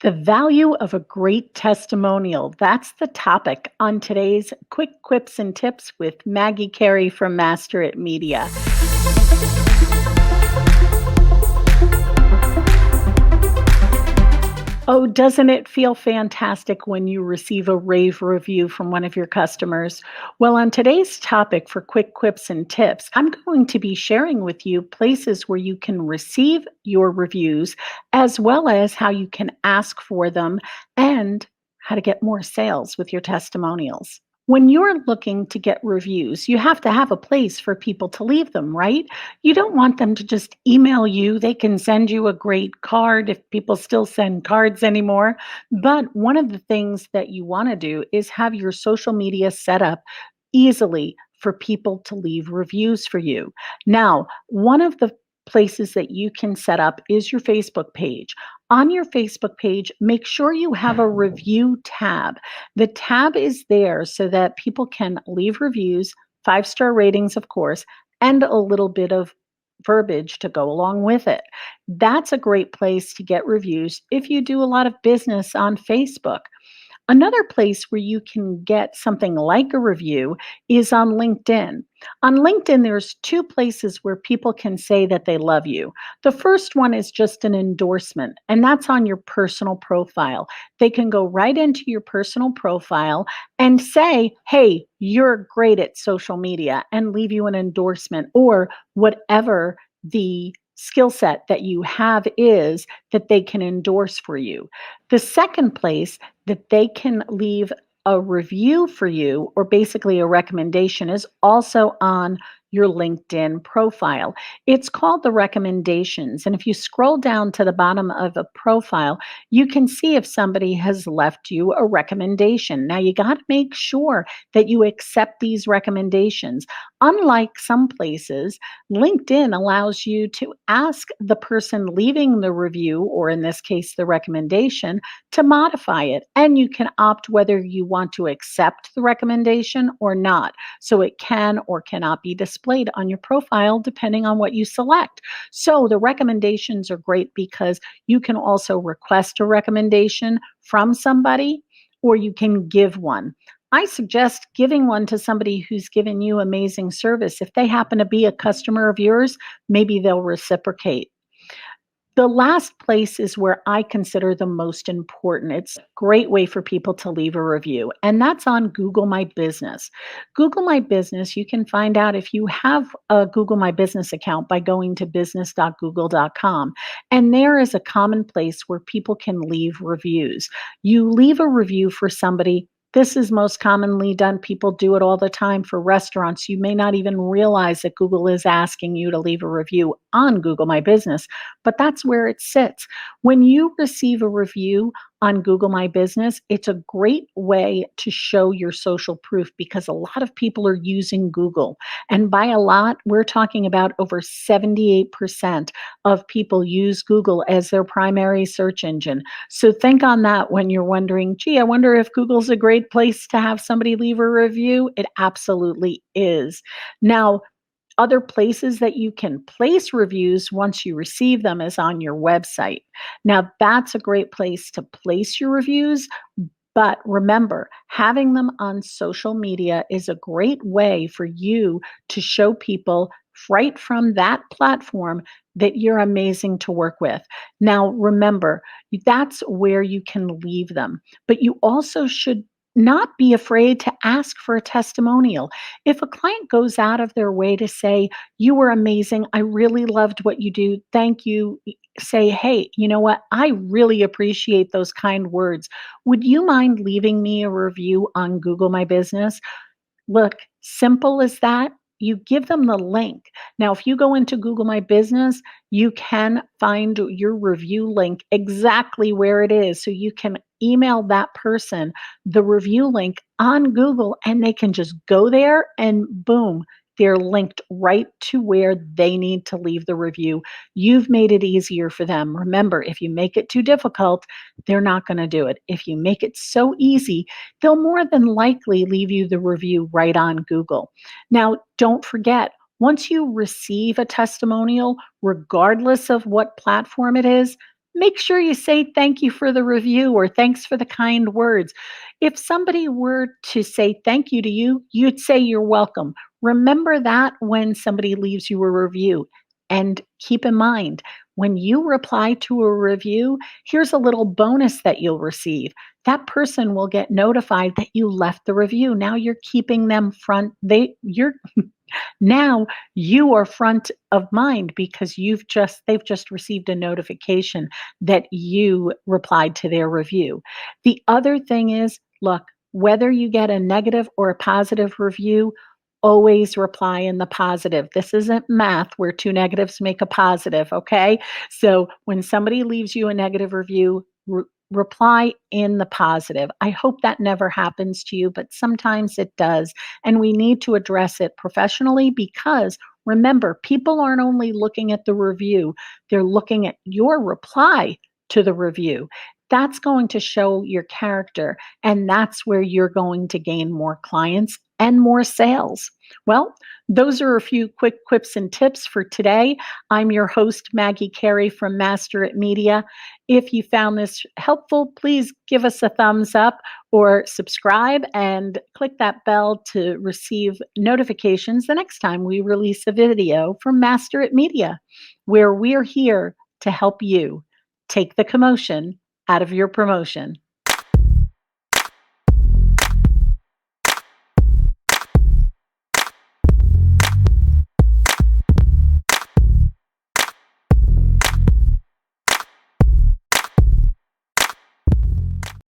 The value of a great testimonial. That's the topic on today's Quick Quips and Tips with Maggie Carey from Master It Media. Oh, doesn't it feel fantastic when you receive a rave review from one of your customers? Well, on today's topic for Quick Quips and Tips, I'm going to be sharing with you places where you can receive your reviews, as well as how you can ask for them and how to get more sales with your testimonials. When you're looking to get reviews, you have to have a place for people to leave them, right? You don't want them to just email you. They can send you a great card if people still send cards anymore. But one of the things that you want to do is have your social media set up easily for people to leave reviews for you. Now, one of the places that you can set up is your Facebook page. On your Facebook page, make sure you have a review tab. The tab is there so that people can leave reviews, 5-star ratings, of course, and a little bit of verbiage to go along with it. That's a great place to get reviews if you do a lot of business on Facebook. Another place where you can get something like a review is on LinkedIn. On LinkedIn, there's two places where people can say that they love you. The first one is just an endorsement, and that's on your personal profile. They can go right into your personal profile and say, hey, you're great at social media, and leave you an endorsement or whatever the skill set that you have is that they can endorse for you. The second place that they can leave a review for you, or basically a recommendation, is also on your LinkedIn profile. It's called the recommendations. And if you scroll down to the bottom of a profile, you can see if somebody has left you a recommendation. Now, you got to make sure that you accept these recommendations. Unlike some places, LinkedIn allows you to ask the person leaving the review, or in this case, the recommendation, to modify it. And you can opt whether you want to accept the recommendation or not. So it can or cannot be displayed on your profile depending on what you select. So the recommendations are great because you can also request a recommendation from somebody, or you can give one. I suggest giving one to somebody who's given you amazing service. If they happen to be a customer of yours, maybe they'll reciprocate. The last place is where I consider the most important. It's a great way for people to leave a review, and that's on Google My Business. Google My Business, you can find out if you have a Google My Business account by going to business.google.com. And there is a common place where people can leave reviews. You leave a review for somebody. This is most commonly done. People do it all the time for restaurants. You may not even realize that Google is asking you to leave a review on Google My Business, but that's where it sits. When you receive a review on Google My Business, it's a great way to show your social proof because a lot of people are using Google. And by a lot, we're talking about over 78% of people use Google as their primary search engine. So think on that when you're wondering, gee, I wonder if Google's a great place to have somebody leave a review. It absolutely is. Now, other places that you can place reviews once you receive them is on your website. Now, that's a great place to place your reviews. But remember, having them on social media is a great way for you to show people right from that platform that you're amazing to work with. Now, remember, that's where you can leave them. But you also should not be afraid to ask for a testimonial. If a client goes out of their way to say, you were amazing, I really loved what you do, thank you, say, hey, you know what? I really appreciate those kind words. Would you mind leaving me a review on Google My Business? Look, simple as that. You give them the link. Now, if you go into Google My Business, you can find your review link exactly where it is. So you can email that person the review link on Google and they can just go there and boom, they're linked right to where they need to leave the review. You've made it easier for them. Remember, if you make it too difficult, they're not going to do it. If you make it so easy, they'll more than likely leave you the review right on Google. Now, don't forget, once you receive a testimonial, regardless of what platform it is, make sure you say thank you for the review or thanks for the kind words. If somebody were to say thank you to you, you'd say you're welcome. Remember that when somebody leaves you a review. And keep in mind, when you reply to a review, here's a little bonus that you'll receive. That person will get notified that you left the review. Now you're keeping them front. You're now you are front of mind because they've just received a notification that you replied to their review. The other thing is, look, whether you get a negative or a positive review, always reply in the positive. This isn't math where two negatives make a positive, okay? So when somebody leaves you a negative review, reply in the positive. I hope that never happens to you, but sometimes it does. And we need to address it professionally because remember, people aren't only looking at the review, they're looking at your reply to the review. That's going to show your character, and that's where you're going to gain more clients and more sales. Well, those are a few quick quips and tips for today. I'm your host, Maggie Carey from Master It Media. If you found this helpful, please give us a thumbs up or subscribe and click that bell to receive notifications the next time we release a video from Master It Media, where we're here to help you take the commotion out of your promotion.